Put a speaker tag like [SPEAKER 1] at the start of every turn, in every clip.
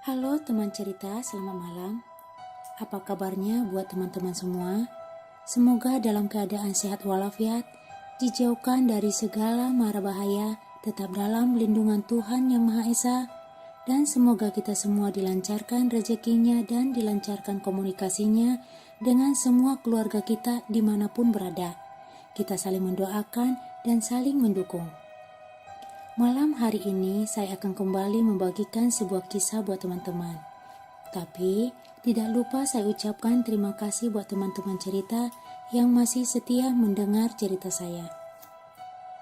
[SPEAKER 1] Halo teman cerita, selamat malam. Apa kabarnya buat teman-teman semua? Semoga dalam keadaan sehat walafiat, dijauhkan dari segala mara bahaya, tetap dalam lindungan Tuhan Yang Maha Esa, dan semoga kita semua dilancarkan rezekinya dan dilancarkan komunikasinya dengan semua keluarga kita dimanapun berada. Kita saling mendoakan dan saling mendukung. Malam hari ini saya akan kembali membagikan sebuah kisah buat teman-teman. Tapi tidak lupa saya ucapkan terima kasih buat teman-teman cerita yang masih setia mendengar cerita saya.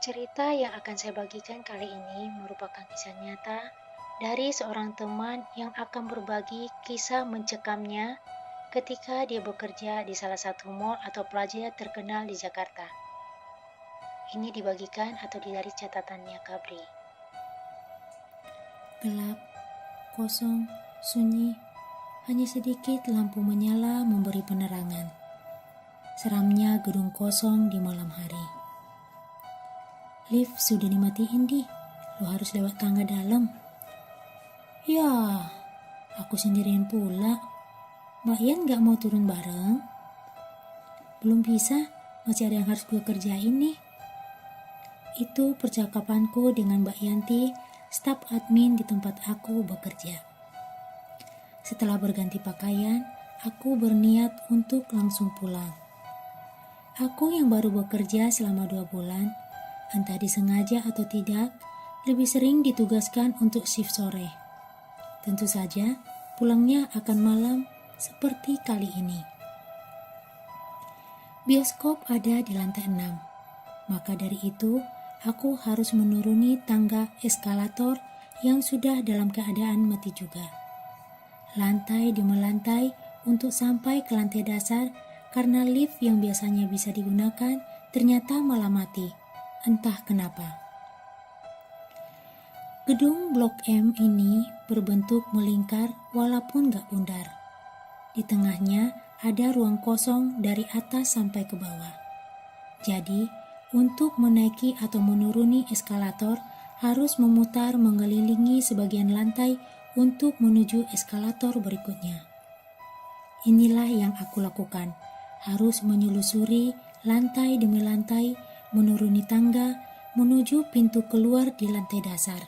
[SPEAKER 1] Cerita yang akan saya bagikan kali ini merupakan kisah nyata dari seorang teman yang akan berbagi kisah mencekamnya ketika dia bekerja di salah satu mall atau plaza terkenal di Jakarta. Ini dibagikan atau dari catatannya Kabri. Gelap, kosong, sunyi, hanya sedikit lampu menyala memberi penerangan. Seramnya gedung kosong di malam hari. Lift sudah dimatiin di, lo harus lewat tangga dalam. Ya, aku sendirian pula. Mbak Yan gak mau turun bareng? Belum bisa, masih ada yang harus gue kerjain nih. Itu percakapanku dengan Mbak Yanti, staf admin di tempat aku bekerja. Setelah berganti pakaian, aku berniat untuk langsung pulang. Aku yang baru bekerja selama 2 bulan, entah disengaja atau tidak, lebih sering ditugaskan untuk shift sore. Tentu saja, pulangnya akan malam seperti kali ini. Bioskop ada di lantai 6, maka dari itu, aku harus menuruni tangga eskalator yang sudah dalam keadaan mati juga. Lantai demi lantai untuk sampai ke lantai dasar karena lift yang biasanya bisa digunakan ternyata malah mati. Entah kenapa. Gedung Blok M ini berbentuk melingkar walaupun gak bundar. Di tengahnya ada ruang kosong dari atas sampai ke bawah. Jadi, untuk menaiki atau menuruni eskalator harus memutar mengelilingi sebagian lantai untuk menuju eskalator berikutnya. Inilah yang aku lakukan, harus menyelusuri lantai demi lantai, menuruni tangga, menuju pintu keluar di lantai dasar.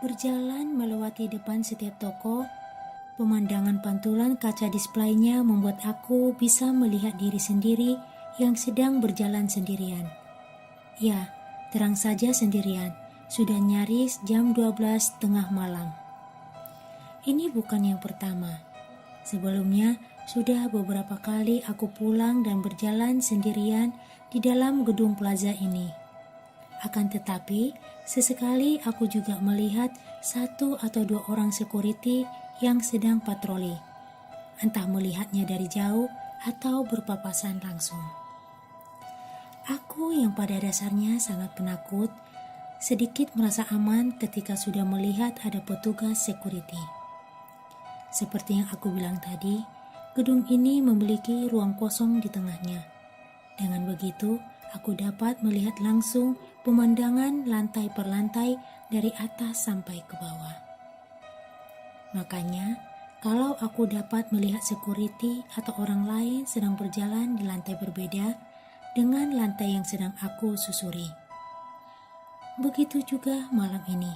[SPEAKER 1] Berjalan melewati depan setiap toko, pemandangan pantulan kaca displaynya membuat aku bisa melihat diri sendiri yang sedang berjalan sendirian. Ya, terang saja sendirian, sudah nyaris jam 12 tengah malam. Ini bukan yang pertama. Sebelumnya, sudah beberapa kali aku pulang dan berjalan sendirian di dalam gedung plaza ini. Akan tetapi, sesekali aku juga melihat 1 atau 2 orang security yang sedang patroli. Entah melihatnya dari jauh atau berpapasan langsung. Aku yang pada dasarnya sangat penakut, sedikit merasa aman ketika sudah melihat ada petugas security. Seperti yang aku bilang tadi, gedung ini memiliki ruang kosong di tengahnya. Dengan begitu, aku dapat melihat langsung pemandangan lantai per lantai dari atas sampai ke bawah. Makanya, kalau aku dapat melihat security atau orang lain sedang berjalan di lantai berbeda, dengan lantai yang sedang aku susuri. Begitu juga malam ini.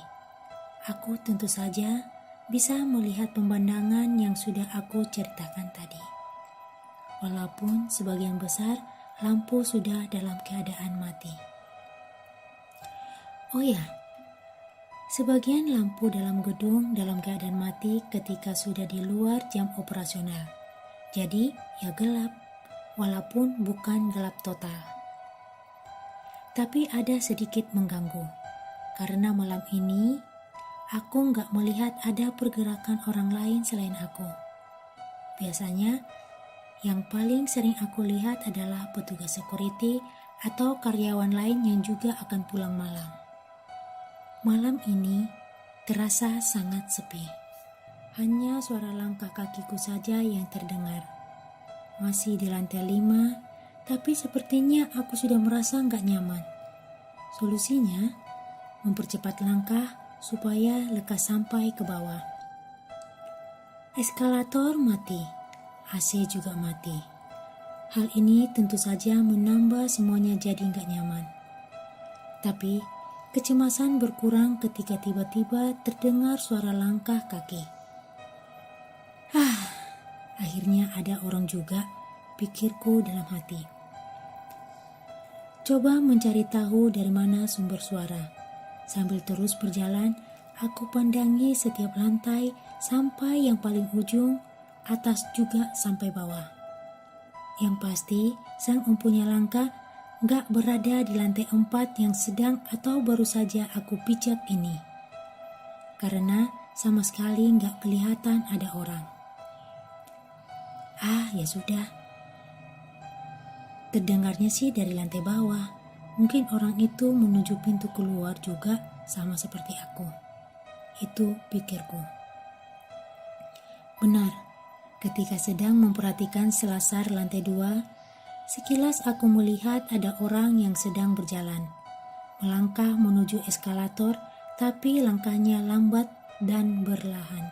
[SPEAKER 1] Aku tentu saja bisa melihat pemandangan yang sudah aku ceritakan tadi. Walaupun sebagian besar lampu sudah dalam keadaan mati. Oh ya, sebagian lampu dalam gedung dalam keadaan mati ketika sudah di luar jam operasional. Jadi ya gelap. Walaupun bukan gelap total. Tapi ada sedikit mengganggu, karena malam ini aku nggak melihat ada pergerakan orang lain selain aku. Biasanya, yang paling sering aku lihat adalah petugas security atau karyawan lain yang juga akan pulang malam. Malam ini terasa sangat sepi. Hanya suara langkah kakiku saja yang terdengar. Masih di lantai 5, tapi sepertinya aku sudah merasa nggak nyaman. Solusinya, mempercepat langkah supaya lekas sampai ke bawah. Eskalator mati, AC juga mati. Hal ini tentu saja menambah semuanya jadi nggak nyaman. Tapi kecemasan berkurang ketika tiba-tiba terdengar suara langkah kaki. Akhirnya ada orang juga, pikirku dalam hati. Coba mencari tahu dari mana sumber suara. Sambil terus berjalan, aku pandangi setiap lantai sampai yang paling ujung, atas juga sampai bawah. Yang pasti, sang empunya langkah gak berada di lantai 4 yang sedang atau baru saja aku pijak ini. Karena sama sekali gak kelihatan ada orang. Ya sudah. Terdengarnya sih dari lantai bawah. Mungkin orang itu menuju pintu keluar juga sama seperti aku. Itu pikirku. Benar, ketika sedang memperhatikan selasar lantai 2, sekilas aku melihat ada orang yang sedang berjalan. Melangkah menuju eskalator, tapi langkahnya lambat dan berlahan.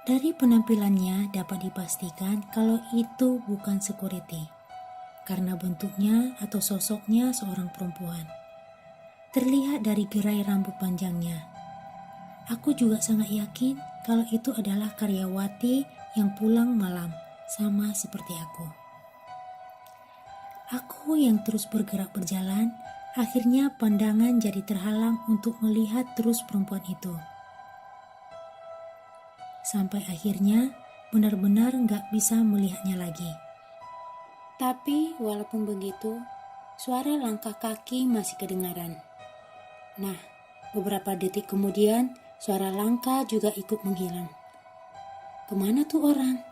[SPEAKER 1] Dari penampilannya dapat dipastikan kalau itu bukan security, karena bentuknya atau sosoknya seorang perempuan. Terlihat dari gerai rambut panjangnya. Aku juga sangat yakin kalau itu adalah karyawati yang pulang malam, sama seperti aku. Aku yang terus bergerak berjalan, akhirnya pandangan jadi terhalang untuk melihat terus perempuan itu. Sampai akhirnya benar-benar gak bisa melihatnya lagi. Tapi walaupun begitu, suara langkah kaki masih kedengaran. Nah, beberapa detik kemudian, suara langkah juga ikut menghilang. Kemana tuh orang?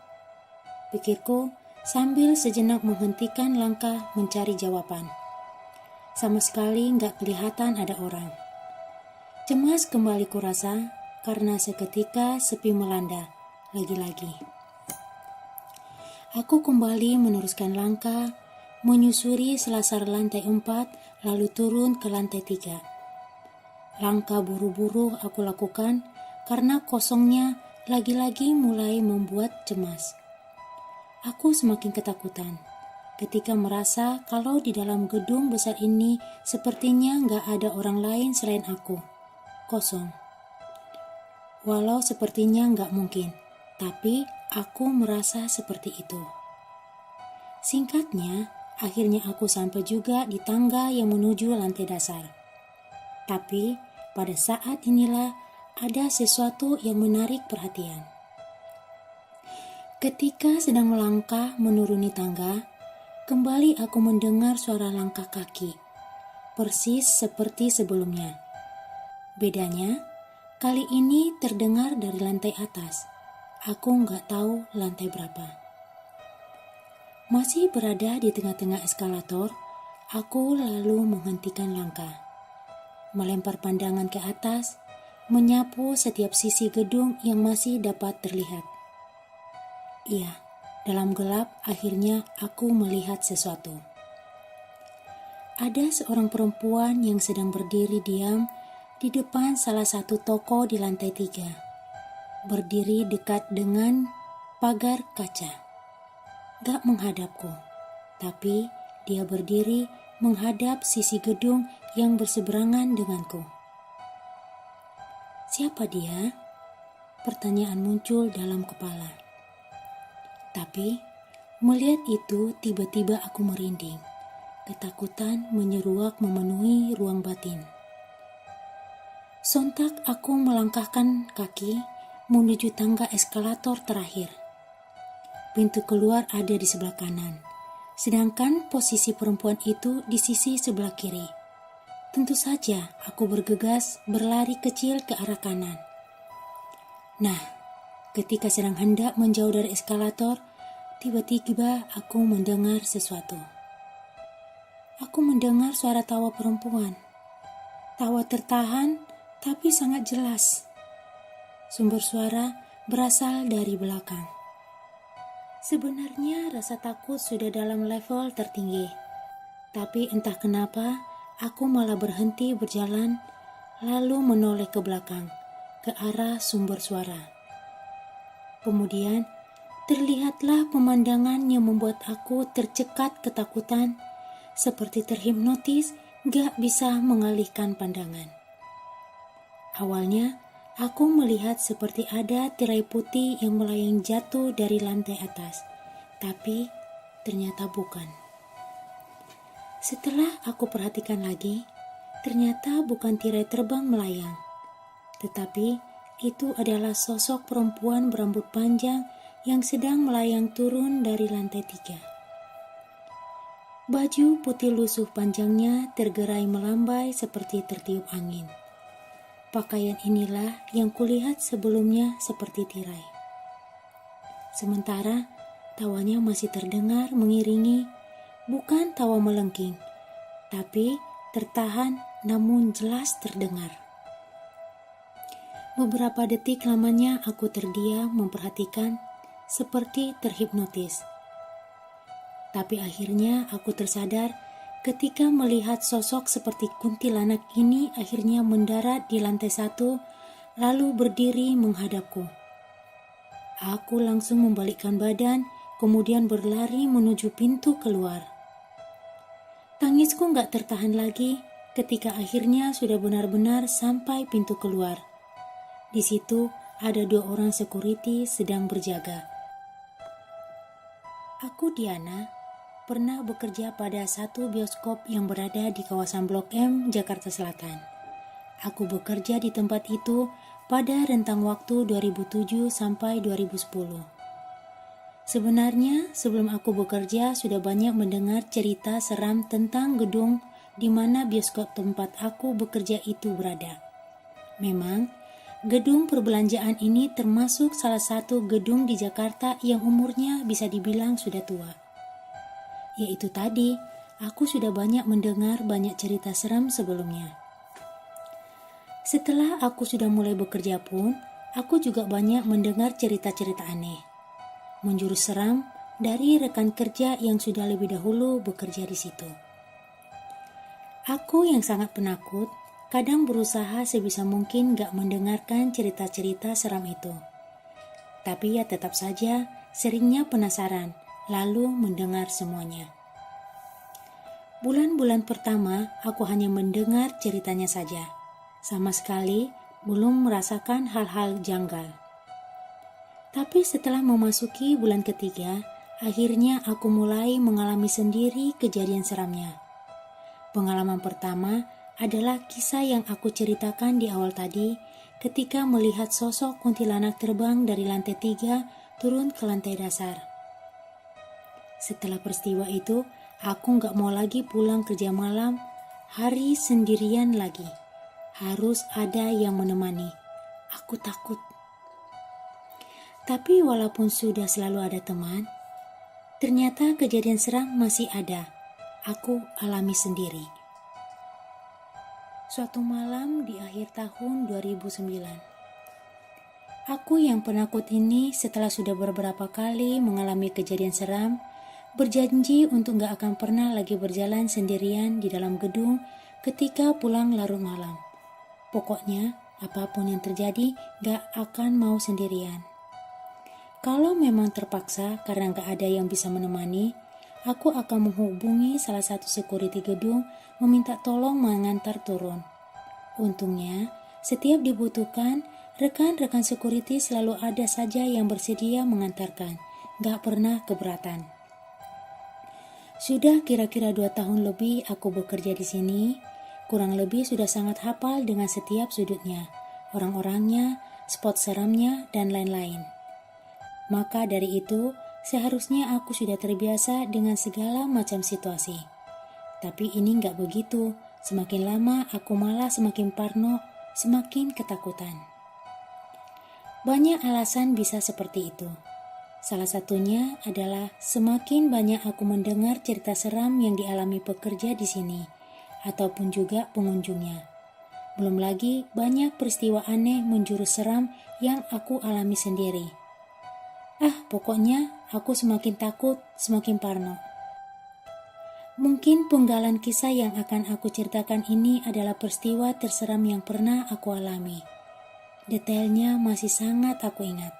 [SPEAKER 1] Pikirku sambil sejenak menghentikan langkah mencari jawaban. Sama sekali gak kelihatan ada orang. Cemas kembali kurasa karena seketika sepi melanda lagi-lagi. Aku kembali meneruskan langkah, menyusuri selasar lantai 4, lalu turun ke lantai 3. Langkah buru-buru aku lakukan karena kosongnya lagi-lagi mulai membuat cemas. Aku semakin ketakutan ketika merasa kalau di dalam gedung besar ini sepertinya gak ada orang lain selain aku. Kosong. Walau sepertinya gak mungkin, tapi aku merasa seperti itu. Singkatnya, akhirnya aku sampai juga di tangga yang menuju lantai dasar. Tapi pada saat inilah ada sesuatu yang menarik perhatian. Ketika sedang melangkah menuruni tangga, kembali aku mendengar suara langkah kaki, persis seperti sebelumnya. Bedanya, kali ini terdengar dari lantai atas. Aku nggak tahu lantai berapa. Masih berada di tengah-tengah eskalator, aku lalu menghentikan langkah. Melempar pandangan ke atas, menyapu setiap sisi gedung yang masih dapat terlihat. Iya, dalam gelap akhirnya aku melihat sesuatu. Ada seorang perempuan yang sedang berdiri diam di depan salah satu toko di lantai 3. Berdiri dekat dengan pagar kaca. Gak menghadapku, tapi dia berdiri menghadap sisi gedung yang berseberangan denganku. Siapa dia? Pertanyaan muncul dalam kepala. Tapi melihat itu tiba-tiba aku merinding. Ketakutan menyeruak memenuhi ruang batin. Sontak aku melangkahkan kaki menuju tangga eskalator terakhir. Pintu keluar ada di sebelah kanan, sedangkan posisi perempuan itu di sisi sebelah kiri. Tentu saja aku bergegas berlari kecil ke arah kanan. Nah, ketika sedang hendak menjauh dari eskalator, tiba-tiba aku mendengar sesuatu. Aku mendengar suara tawa perempuan. Tawa tertahan tapi sangat jelas. Sumber suara berasal dari belakang. Sebenarnya rasa takut sudah dalam level tertinggi. Tapi entah kenapa aku malah berhenti berjalan lalu menoleh ke belakang, ke arah sumber suara. Kemudian, terlihatlah pemandangan yang membuat aku tercekat ketakutan, seperti terhipnotis, gak bisa mengalihkan pandangan. Awalnya, aku melihat seperti ada tirai putih yang melayang jatuh dari lantai atas, tapi ternyata bukan. Setelah aku perhatikan lagi, ternyata bukan tirai terbang melayang, tetapi itu adalah sosok perempuan berambut panjang yang sedang melayang turun dari lantai 3. Baju putih lusuh panjangnya tergerai melambai seperti tertiup angin. Pakaian inilah yang kulihat sebelumnya seperti tirai. Sementara tawanya masih terdengar mengiringi, bukan tawa melengking, tapi tertahan namun jelas terdengar. Beberapa detik lamanya aku terdiam memperhatikan seperti terhipnotis. Tapi akhirnya aku tersadar ketika melihat sosok seperti kuntilanak ini akhirnya mendarat di lantai 1 lalu berdiri menghadapku. Aku langsung membalikkan badan kemudian berlari menuju pintu keluar. Tangisku gak tertahan lagi ketika akhirnya sudah benar-benar sampai pintu keluar. Di situ ada 2 orang security sedang berjaga. Aku Diana, pernah bekerja pada satu bioskop yang berada di kawasan Blok M, Jakarta Selatan. Aku bekerja di tempat itu pada rentang waktu 2007 sampai 2010. Sebenarnya sebelum aku bekerja sudah banyak mendengar cerita seram tentang gedung di mana bioskop tempat aku bekerja itu berada. Memang, gedung perbelanjaan ini termasuk salah satu gedung di Jakarta yang umurnya bisa dibilang sudah tua. Yaitu tadi, aku sudah banyak mendengar banyak cerita seram sebelumnya. Setelah aku sudah mulai bekerja pun, aku juga banyak mendengar cerita-cerita aneh, menjurus seram dari rekan kerja yang sudah lebih dahulu bekerja di situ. Aku yang sangat penakut, kadang berusaha sebisa mungkin gak mendengarkan cerita-cerita seram itu. Tapi ya tetap saja seringnya penasaran, lalu mendengar semuanya. Bulan-bulan pertama aku hanya mendengar ceritanya saja, sama sekali belum merasakan hal-hal janggal. Tapi setelah memasuki bulan ketiga, akhirnya aku mulai mengalami sendiri kejadian seramnya. Pengalaman pertama adalah kisah yang aku ceritakan di awal tadi ketika melihat sosok kuntilanak terbang dari lantai 3 turun ke lantai dasar. Setelah peristiwa itu, aku gak mau lagi pulang kerja malam, hari sendirian lagi. Harus ada yang menemani. Aku takut. Tapi walaupun sudah selalu ada teman, ternyata kejadian seram masih ada. Aku alami sendiri. Suatu malam di akhir tahun 2009, aku yang penakut ini setelah sudah beberapa kali mengalami kejadian seram, berjanji untuk gak akan pernah lagi berjalan sendirian di dalam gedung ketika pulang larut malam. Pokoknya apapun yang terjadi gak akan mau sendirian. Kalau memang terpaksa karena gak ada yang bisa menemani, aku akan menghubungi salah satu security gedung meminta tolong mengantar turun. Untungnya, setiap dibutuhkan, rekan-rekan security selalu ada saja yang bersedia mengantarkan, gak pernah keberatan. Sudah kira-kira 2 tahun lebih aku bekerja di sini, kurang lebih sudah sangat hafal dengan setiap sudutnya, orang-orangnya, spot seramnya, dan lain-lain. Maka dari itu, seharusnya aku sudah terbiasa dengan segala macam situasi. Tapi ini gak begitu. Semakin lama aku malah semakin parno, semakin ketakutan. Banyak alasan bisa seperti itu. Salah satunya adalah semakin banyak aku mendengar cerita seram yang dialami pekerja di sini, ataupun juga pengunjungnya. Belum lagi banyak peristiwa aneh menjurus seram yang aku alami sendiri. Pokoknya aku semakin takut, semakin parno. Mungkin penggalan kisah yang akan aku ceritakan ini adalah peristiwa terseram yang pernah aku alami. Detailnya masih sangat aku ingat.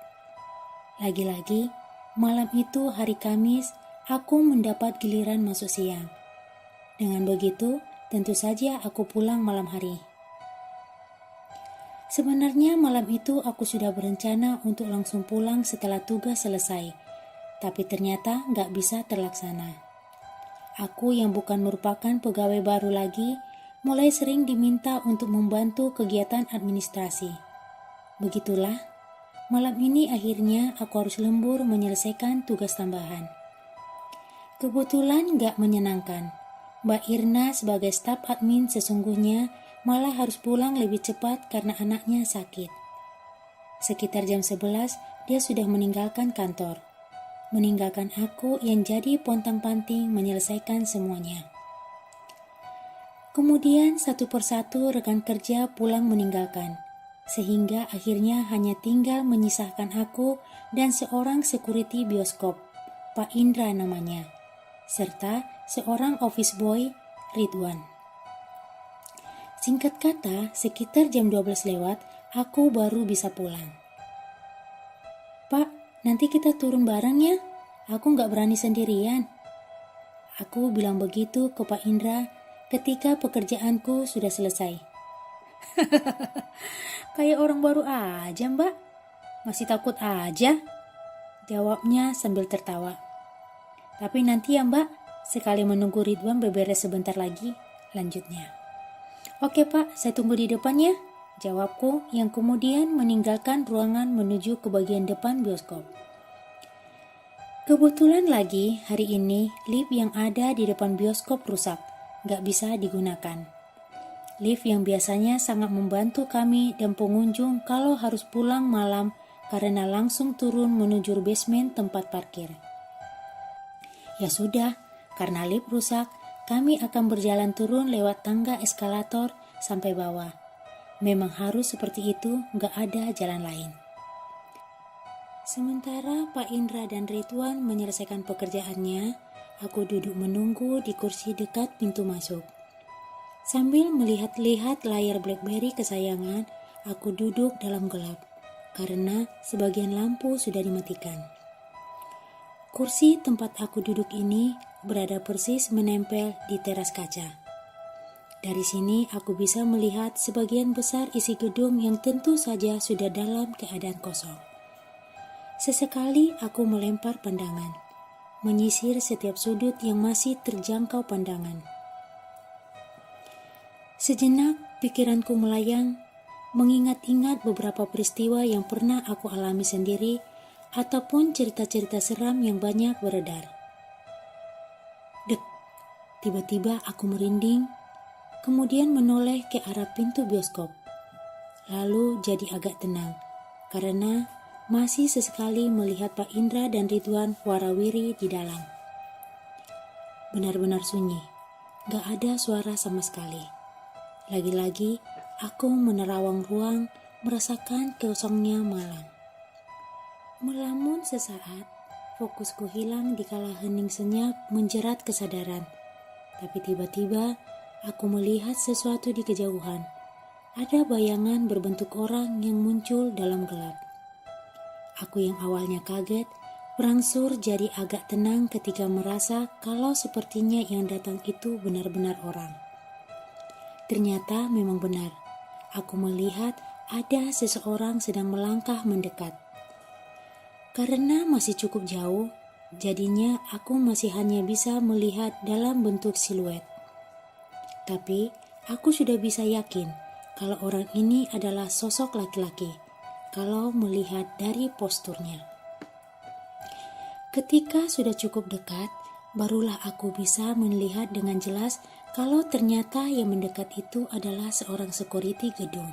[SPEAKER 1] Lagi-lagi, malam itu hari Kamis, aku mendapat giliran masuk siang. Dengan begitu, tentu saja aku pulang malam hari. Sebenarnya malam itu aku sudah berencana untuk langsung pulang setelah tugas selesai, tapi ternyata nggak bisa terlaksana. Aku yang bukan merupakan pegawai baru lagi, mulai sering diminta untuk membantu kegiatan administrasi. Begitulah, malam ini akhirnya aku harus lembur menyelesaikan tugas tambahan. Kebetulan nggak menyenangkan. Mbak Irna sebagai staf admin sesungguhnya malah harus pulang lebih cepat karena anaknya sakit. Sekitar jam 11 dia sudah meninggalkan kantor. Meninggalkan aku yang jadi pontang-panting menyelesaikan semuanya. Kemudian satu persatu rekan kerja pulang meninggalkan. Sehingga akhirnya hanya tinggal menyisakan aku dan seorang security bioskop, Pak Indra namanya, serta seorang office boy, Ridwan. Singkat kata, sekitar jam 12 lewat, aku baru bisa pulang. Pak, nanti kita turun bareng ya, aku gak berani sendirian. Aku bilang begitu ke Pak Indra ketika pekerjaanku sudah selesai. Kayak orang baru aja mbak, masih takut aja, jawabnya sambil tertawa. Tapi nanti ya mbak, sekali menunggu Ridwan beberes sebentar lagi, lanjutnya. Oke pak, saya tunggu di depan ya, jawabku yang kemudian meninggalkan ruangan menuju ke bagian depan bioskop. Kebetulan lagi hari ini lift yang ada di depan bioskop rusak, gak bisa digunakan. Lift yang biasanya sangat membantu kami dan pengunjung kalau harus pulang malam karena langsung turun menuju basement tempat parkir. Ya sudah, karena lift rusak, kami akan berjalan turun lewat tangga eskalator sampai bawah. Memang harus seperti itu, gak ada jalan lain. Sementara Pak Indra dan Ridwan menyelesaikan pekerjaannya, aku duduk menunggu di kursi dekat pintu masuk. Sambil melihat-lihat layar BlackBerry kesayangan, aku duduk dalam gelap, karena sebagian lampu sudah dimatikan. Kursi tempat aku duduk ini berada persis menempel di teras kaca. Dari sini aku bisa melihat sebagian besar isi gedung yang tentu saja sudah dalam keadaan kosong. Sesekali aku melempar pandangan, menyisir setiap sudut yang masih terjangkau pandangan. Sejenak pikiranku melayang, mengingat-ingat beberapa peristiwa yang pernah aku alami sendiri ataupun cerita-cerita seram yang banyak beredar. Dek, tiba-tiba aku merinding, kemudian menoleh ke arah pintu bioskop. Lalu jadi agak tenang, karena masih sesekali melihat Pak Indra dan Ridwan warawiri di dalam. Benar-benar sunyi, gak ada suara sama sekali. Lagi-lagi, aku menerawang ruang, merasakan kosongnya malam. Melamun sesaat, fokusku hilang dikala hening senyap menjerat kesadaran. Tapi tiba-tiba, aku melihat sesuatu di kejauhan. Ada bayangan berbentuk orang yang muncul dalam gelap. Aku yang awalnya kaget, berangsur jadi agak tenang ketika merasa kalau sepertinya yang datang itu benar-benar orang. Ternyata memang benar, aku melihat ada seseorang sedang melangkah mendekat. Karena masih cukup jauh, jadinya aku masih hanya bisa melihat dalam bentuk siluet. Tapi aku sudah bisa yakin kalau orang ini adalah sosok laki-laki, kalau melihat dari posturnya. Ketika sudah cukup dekat, barulah aku bisa melihat dengan jelas kalau ternyata yang mendekat itu adalah seorang security gedung.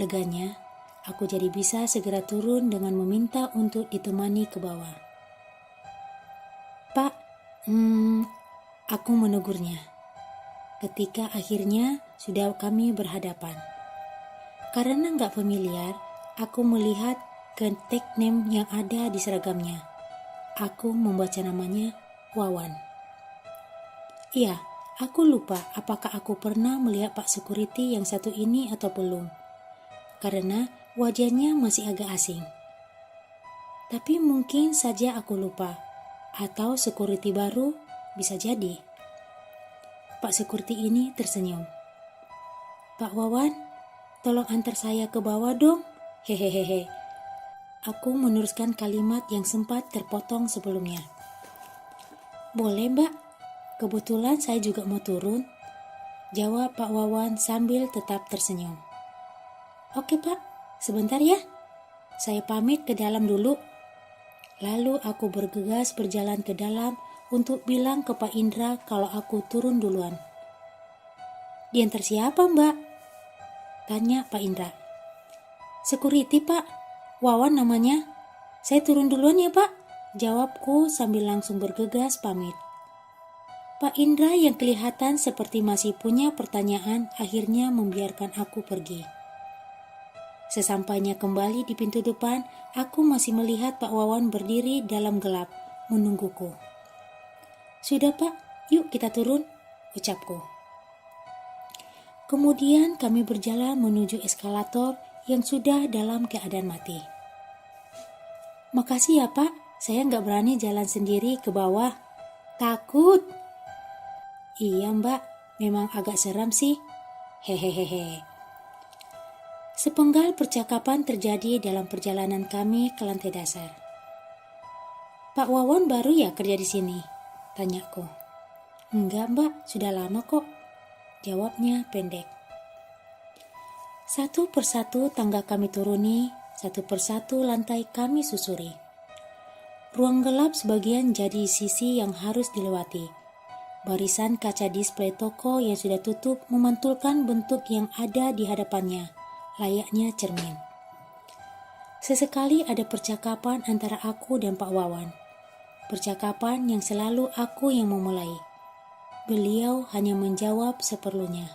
[SPEAKER 1] Leganya, aku jadi bisa segera turun dengan meminta untuk ditemani ke bawah. Pak, aku menegurnya. Ketika akhirnya sudah kami berhadapan. Karena gak familiar, aku melihat ke tag name yang ada di seragamnya. Aku membaca namanya Wawan. Iya, aku lupa apakah aku pernah melihat Pak Security yang satu ini atau belum. Karena Wajahnya masih agak asing. Tapi mungkin saja aku lupa. Atau security baru, bisa jadi. Pak security ini tersenyum. Pak Wawan, tolong antar saya ke bawah dong. Hehehehe. Aku meneruskan kalimat yang sempat terpotong sebelumnya. Boleh Mbak, kebetulan saya juga mau turun. Jawab Pak Wawan sambil tetap tersenyum. Oke Pak, sebentar ya. Saya pamit ke dalam dulu. Lalu aku bergegas berjalan ke dalam untuk bilang ke Pak Indra kalau aku turun duluan. Diantar siapa Mbak? Tanya Pak Indra. Security Pak, Wawan namanya. Saya turun duluan ya Pak, jawabku sambil langsung bergegas pamit. Pak Indra yang kelihatan seperti masih punya pertanyaan akhirnya membiarkan aku pergi. Sesampainya kembali di pintu depan, aku masih melihat Pak Wawan berdiri dalam gelap, menungguku. Sudah Pak, yuk kita turun, ucapku. Kemudian kami berjalan menuju eskalator yang sudah dalam keadaan mati. Makasih ya Pak, saya nggak berani jalan sendiri ke bawah. Takut. Iya Mbak, memang agak seram sih. Hehehehe. Sepenggal percakapan terjadi dalam perjalanan kami ke lantai dasar. Pak Wawan baru ya kerja di sini? Tanyaku. Enggak Mbak, sudah lama kok. Jawabnya pendek. Satu persatu tangga kami turuni, satu persatu lantai kami susuri. Ruang gelap sebagian jadi sisi yang harus dilewati. Barisan kaca display toko yang sudah tutup memantulkan bentuk yang ada di hadapannya, layaknya cermin. Sesekali ada percakapan antara aku dan Pak Wawan. Percakapan yang selalu aku yang memulai. Beliau hanya menjawab seperlunya.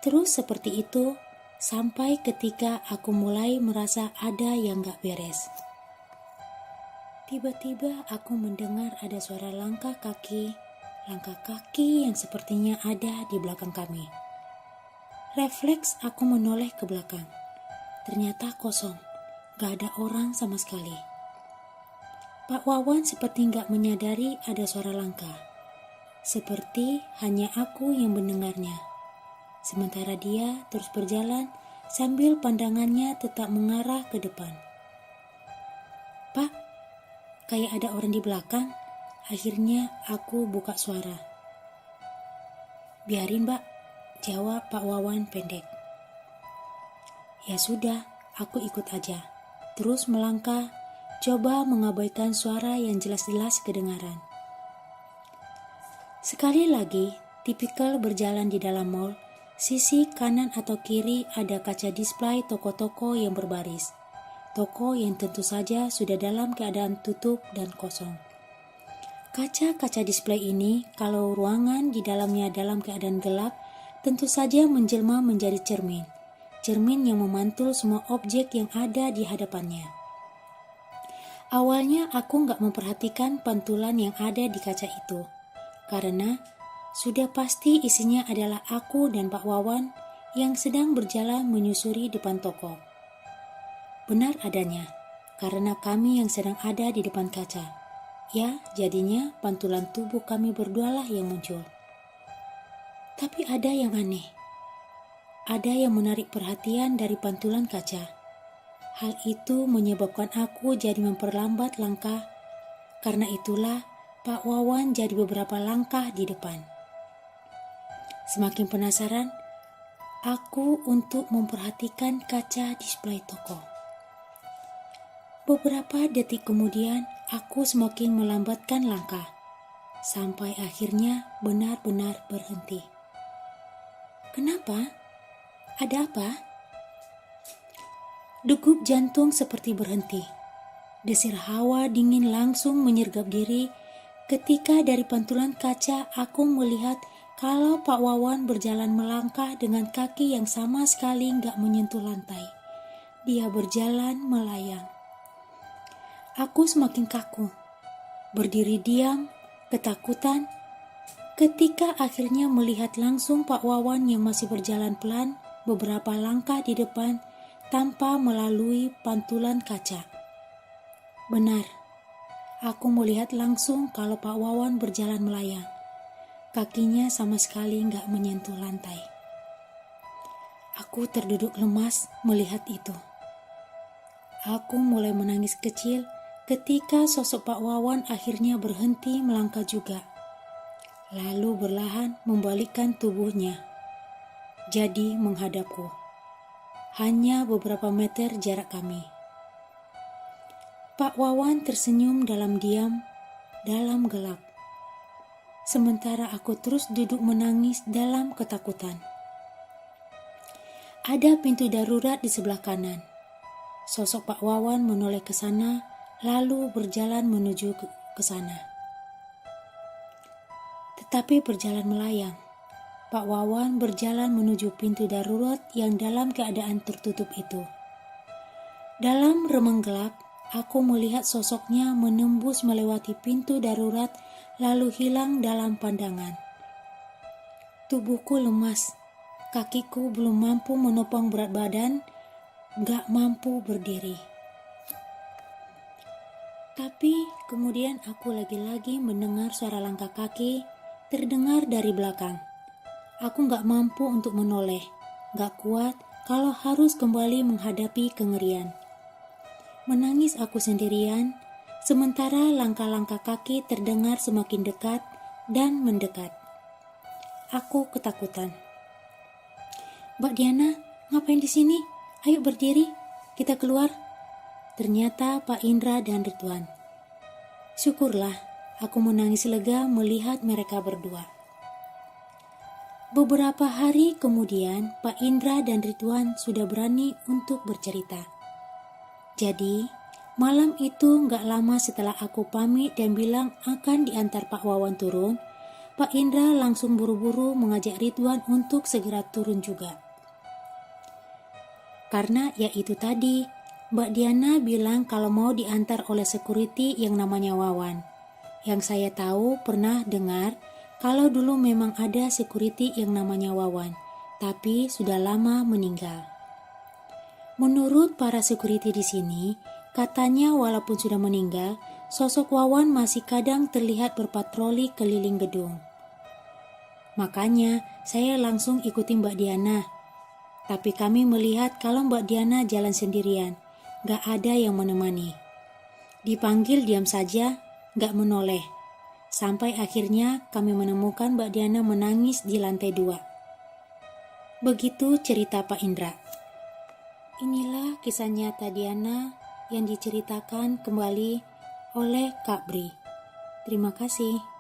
[SPEAKER 1] Terus seperti itu, sampai ketika aku mulai merasa ada yang gak beres. Tiba-tiba aku mendengar ada suara langkah kaki yang sepertinya ada di belakang kami. Refleks aku menoleh ke belakang. Ternyata kosong, gak ada orang sama sekali. Pak Wawan seperti gak menyadari ada suara langkah. Seperti hanya aku yang mendengarnya. Sementara dia terus berjalan sambil pandangannya tetap mengarah ke depan. Pak, kayak ada orang di belakang. Akhirnya aku buka suara. Biarin Mbak, jawab Pak Wawan pendek. Ya sudah, aku ikut aja. Terus melangkah, coba mengabaikan suara yang jelas-jelas kedengaran. Sekali lagi, tipikal berjalan di dalam mall, sisi kanan atau kiri ada kaca display toko-toko yang berbaris. Toko yang tentu saja sudah dalam keadaan tutup dan kosong. Kaca-kaca display ini, kalau ruangan di dalamnya dalam keadaan gelap, tentu saja menjelma menjadi cermin. Cermin yang memantul semua objek yang ada di hadapannya. Awalnya aku gak memperhatikan pantulan yang ada di kaca itu. Karena sudah pasti isinya adalah aku dan Pak Wawan yang sedang berjalan menyusuri depan toko. Benar adanya, karena kami yang sedang ada di depan kaca. Ya, jadinya pantulan tubuh kami berdualah yang muncul. Tapi ada yang aneh. Ada yang menarik perhatian dari pantulan kaca. Hal itu menyebabkan aku jadi memperlambat langkah. Karena itulah Pak Wawan jadi beberapa langkah di depan. Semakin penasaran, aku untuk memperhatikan kaca display toko. Beberapa detik kemudian, aku semakin melambatkan langkah, sampai akhirnya benar-benar berhenti. Kenapa? Ada apa? Degup jantung seperti berhenti. Desir hawa dingin langsung menyergap diri ketika dari pantulan kaca aku melihat kalau Pak Wawan berjalan melangkah dengan kaki yang sama sekali gak menyentuh lantai. Dia berjalan melayang. Aku semakin kaku, berdiri diam, ketakutan, ketika akhirnya melihat langsung Pak Wawan yang masih berjalan pelan beberapa langkah di depan, tanpa melalui pantulan kaca. Benar, aku melihat langsung kalau Pak Wawan berjalan melayang. Kakinya sama sekali nggak menyentuh lantai. Aku terduduk lemas melihat itu. Aku mulai menangis kecil ketika sosok Pak Wawan akhirnya berhenti melangkah juga. Lalu berlahan membalikkan tubuhnya. Jadi menghadapku. Hanya beberapa meter jarak kami. Pak Wawan tersenyum dalam diam, dalam gelap. Sementara aku terus duduk menangis dalam ketakutan. Ada pintu darurat di sebelah kanan. Sosok Pak Wawan menoleh ke sana, lalu berjalan menuju ke sana. Tetapi berjalan melayang. Pak Wawan berjalan menuju pintu darurat yang dalam keadaan tertutup itu. Dalam remang gelap, aku melihat sosoknya menembus melewati pintu darurat lalu hilang dalam pandangan. Tubuhku lemas, kakiku belum mampu menopang berat badan, gak mampu berdiri. Tapi kemudian aku lagi-lagi mendengar suara langkah kaki terdengar dari belakang. Aku gak mampu untuk menoleh, gak kuat kalau harus kembali menghadapi kengerian. Menangis aku sendirian, sementara langkah-langkah kaki terdengar semakin dekat dan mendekat. Aku ketakutan. Mbak Diana, ngapain di sini? Ayo berdiri, kita keluar. Ternyata Pak Indra dan Ridwan. Syukurlah, aku menangis lega melihat mereka berdua. Beberapa hari kemudian, Pak Indra dan Ridwan sudah berani untuk bercerita. Jadi, malam itu gak lama setelah aku pamit dan bilang akan diantar Pak Wawan turun, Pak Indra langsung buru-buru mengajak Ridwan untuk segera turun juga. Karena ya itu tadi, Mbak Diana bilang kalau mau diantar oleh security yang namanya Wawan. Yang saya tahu pernah dengar kalau dulu memang ada security yang namanya Wawan, tapi sudah lama meninggal. Menurut para security di sini, katanya walaupun sudah meninggal, sosok Wawan masih kadang terlihat berpatroli keliling gedung. Makanya saya langsung ikuti Mbak Diana. Tapi kami melihat kalau Mbak Diana jalan sendirian, gak ada yang menemani. Dipanggil diam saja, gak menoleh. Sampai akhirnya kami menemukan Mbak Diana menangis di lantai 2. Begitu cerita Pak Indra. Inilah kisah nyata Diana yang diceritakan kembali oleh Kak Bri. Terima kasih.